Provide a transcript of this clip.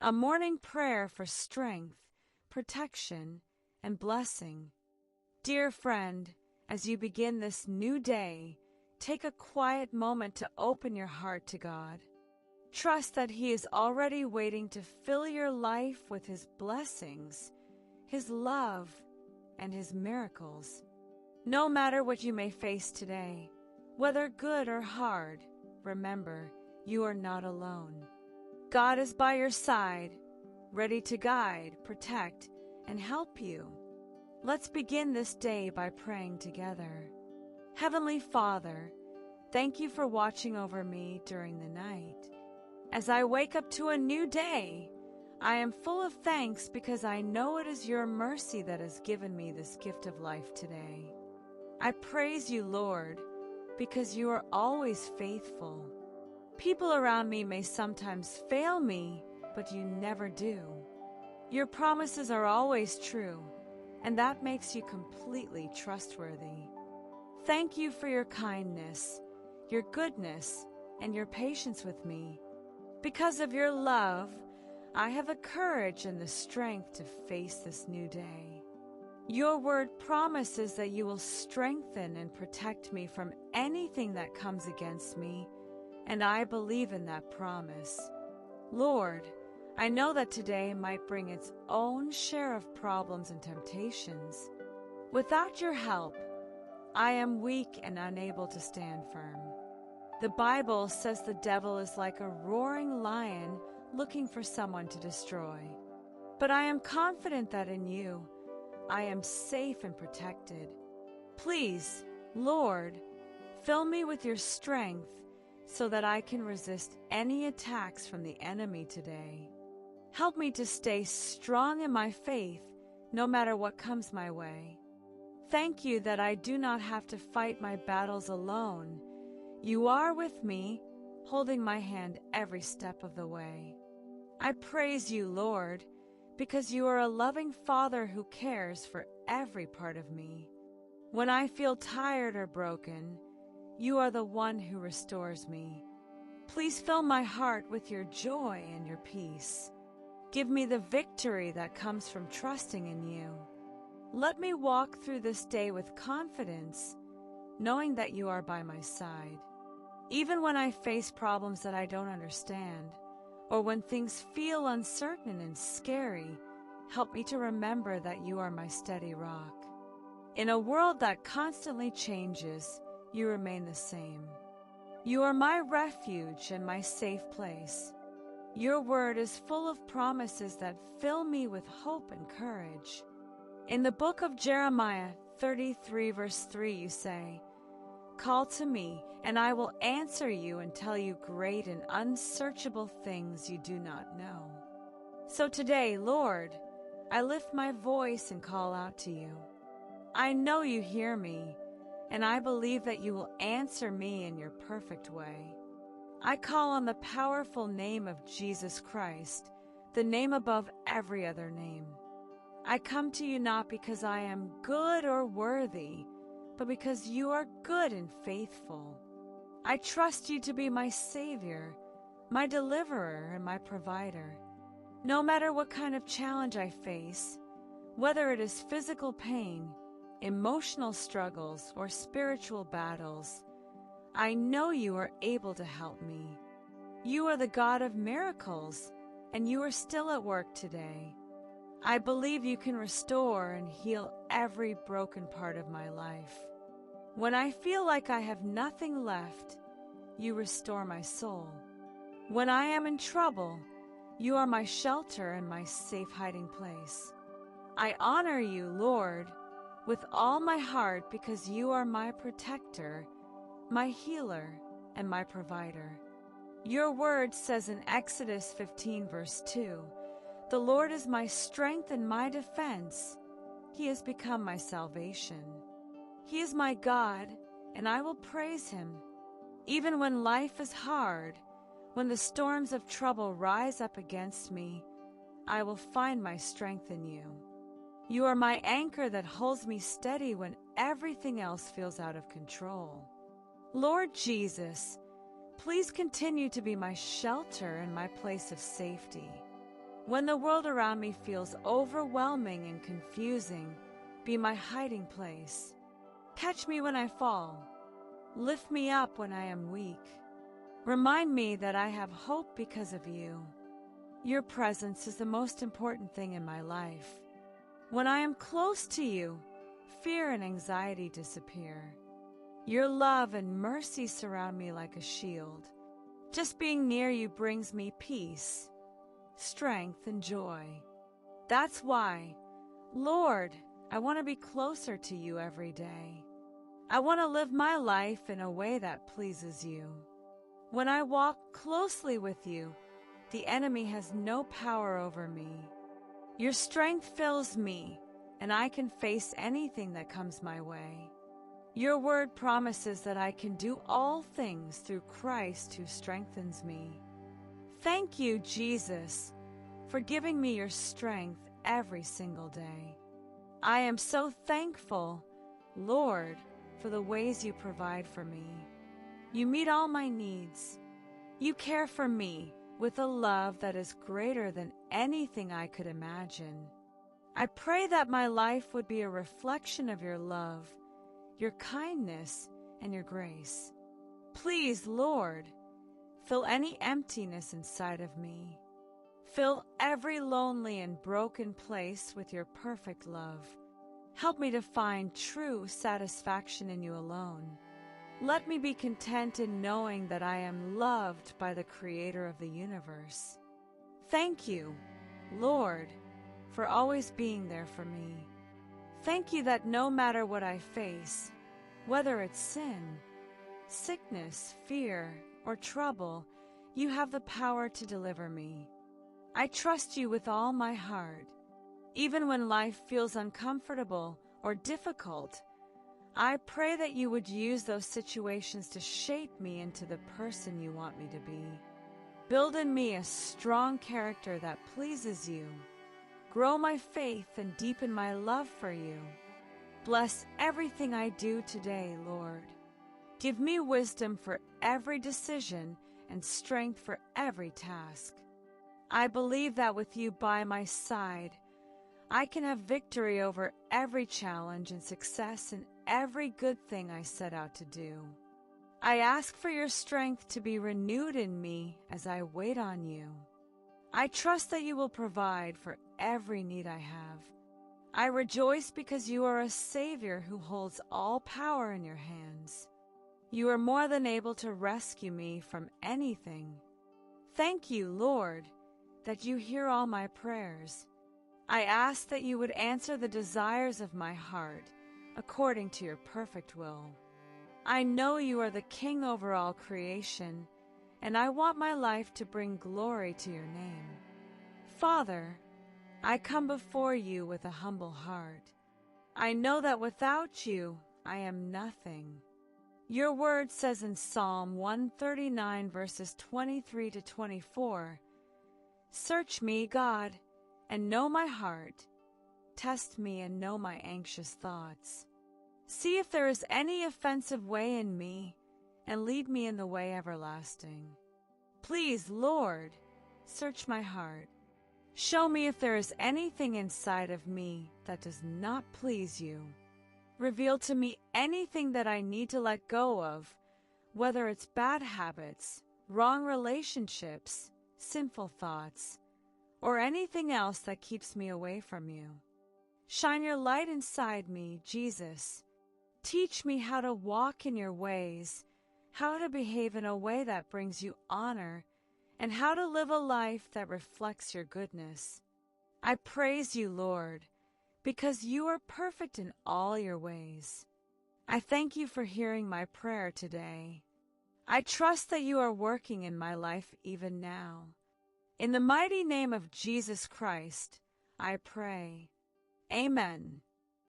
a morning prayer for strength, protection, and blessing. Dear friend, as you begin this new day, take a quiet moment to open your heart to God. Trust that He is already waiting to fill your life with His blessings, His love, and His miracles. No matter what you may face today, whether good or hard, remember, you are not alone. God is by your side, ready to guide, protect, and help you. Let's begin this day by praying together. Heavenly Father, thank you for watching over me during the night. As I wake up to a new day, I am full of thanks because I know it is your mercy that has given me this gift of life today. I praise you, Lord, because you are always faithful. People around me may sometimes fail me, but you never do. Your promises are always true, and that makes you completely trustworthy. Thank you for your kindness, your goodness, and your patience with me. Because of your love, I have the courage and the strength to face this new day. Your word promises that you will strengthen and protect me from anything that comes against me, and I believe in that promise. Lord, I know that today might bring its own share of problems and temptations. Without your help, I am weak and unable to stand firm. The Bible says the devil is like a roaring lion looking for someone to destroy. But I am confident that in you, I am safe and protected. Please, Lord, fill me with your strength so that I can resist any attacks from the enemy today. Help me to stay strong in my faith no matter what comes my way. Thank you that I do not have to fight my battles alone. You are with me, holding my hand every step of the way. I praise you, Lord, because you are a loving Father who cares for every part of me. When I feel tired or broken, you are the one who restores me. Please fill my heart with your joy and your peace. Give me the victory that comes from trusting in you. Let me walk through this day with confidence, knowing that you are by my side. Even when I face problems that I don't understand, or when things feel uncertain and scary, help me to remember that you are my steady rock. In a world that constantly changes, you remain the same. You are my refuge and my safe place. Your word is full of promises that fill me with hope and courage. In the book of Jeremiah 33 verse 3 you say, "Call to me, and I will answer you and tell you great and unsearchable things you do not know." So today, Lord, I lift my voice and call out to you. I know you hear me, and I believe that you will answer me in your perfect way. I call on the powerful name of Jesus Christ, the name above every other name. I come to you not because I am good or worthy, but because you are good and faithful. I trust you to be my Savior, my deliverer, and my provider. No matter what kind of challenge I face, whether it is physical pain, emotional struggles, or spiritual battles, I know you are able to help me. You are the God of miracles, and you are still at work today. I believe you can restore and heal every broken part of my life. When I feel like I have nothing left, you restore my soul. When I am in trouble, you are my shelter and my safe hiding place. I honor you, Lord, with all my heart because you are my protector, my healer, and my provider. Your word says in Exodus 15 verse 2, "The Lord is my strength and my defense. He has become my salvation. He is my God, and I will praise him. Even when life is hard, when the storms of trouble rise up against me, I will find my strength in you. You are my anchor that holds me steady when everything else feels out of control. Lord Jesus, please continue to be my shelter and my place of safety. When the world around me feels overwhelming and confusing, be my hiding place. Catch me when I fall. Lift me up when I am weak. Remind me that I have hope because of you. Your presence is the most important thing in my life. When I am close to you, fear and anxiety disappear. Your love and mercy surround me like a shield. Just being near you brings me peace, strength, and joy. That's why, Lord, I want to be closer to you every day. I want to live my life in a way that pleases you. When I walk closely with you, the enemy has no power over me. Your strength fills me, and I can face anything that comes my way. Your word promises that I can do all things through Christ who strengthens me. Thank you, Jesus, for giving me your strength every single day. I am so thankful, Lord, for the ways you provide for me. You meet all my needs. You care for me with a love that is greater than anything I could imagine. I pray that my life would be a reflection of your love, your kindness, and your grace. Please, Lord, fill any emptiness inside of me. Fill every lonely and broken place with your perfect love. Help me to find true satisfaction in you alone. Let me be content in knowing that I am loved by the Creator of the universe. Thank you, Lord, for always being there for me. Thank you that no matter what I face, whether it's sin, sickness, fear, or trouble, you have the power to deliver me. I trust you with all my heart. Even when life feels uncomfortable or difficult, I pray that you would use those situations to shape me into the person you want me to be. Build in me a strong character that pleases you. Grow my faith and deepen my love for you. Bless everything I do today, Lord. Give me wisdom for every decision and strength for every task. I believe that with you by my side, I can have victory over every challenge and success in every good thing I set out to do. I ask for your strength to be renewed in me as I wait on you. I trust that you will provide for every need I have. I rejoice because you are a Savior who holds all power in your hands. You are more than able to rescue me from anything. Thank you, Lord, that you hear all my prayers. I ask that you would answer the desires of my heart according to your perfect will. I know you are the King over all creation, and I want my life to bring glory to your name. Father, I come before you with a humble heart. I know that without you, I am nothing. Your word says in Psalm 139, verses 23 to 24, "Search me, God, and know my heart. Test me and know my anxious thoughts. See if there is any offensive way in me, and lead me in the way everlasting. Please, Lord, search my heart. Show me if there is anything inside of me that does not please you. Reveal to me anything that I need to let go of, whether it's bad habits, wrong relationships, sinful thoughts, or anything else that keeps me away from you. Shine your light inside me, Jesus. Teach me how to walk in your ways, how to behave in a way that brings you honor, and how to live a life that reflects your goodness. I praise you, Lord, because you are perfect in all your ways. I thank you for hearing my prayer today. I trust that you are working in my life even now. In the mighty name of Jesus Christ, I pray. Amen.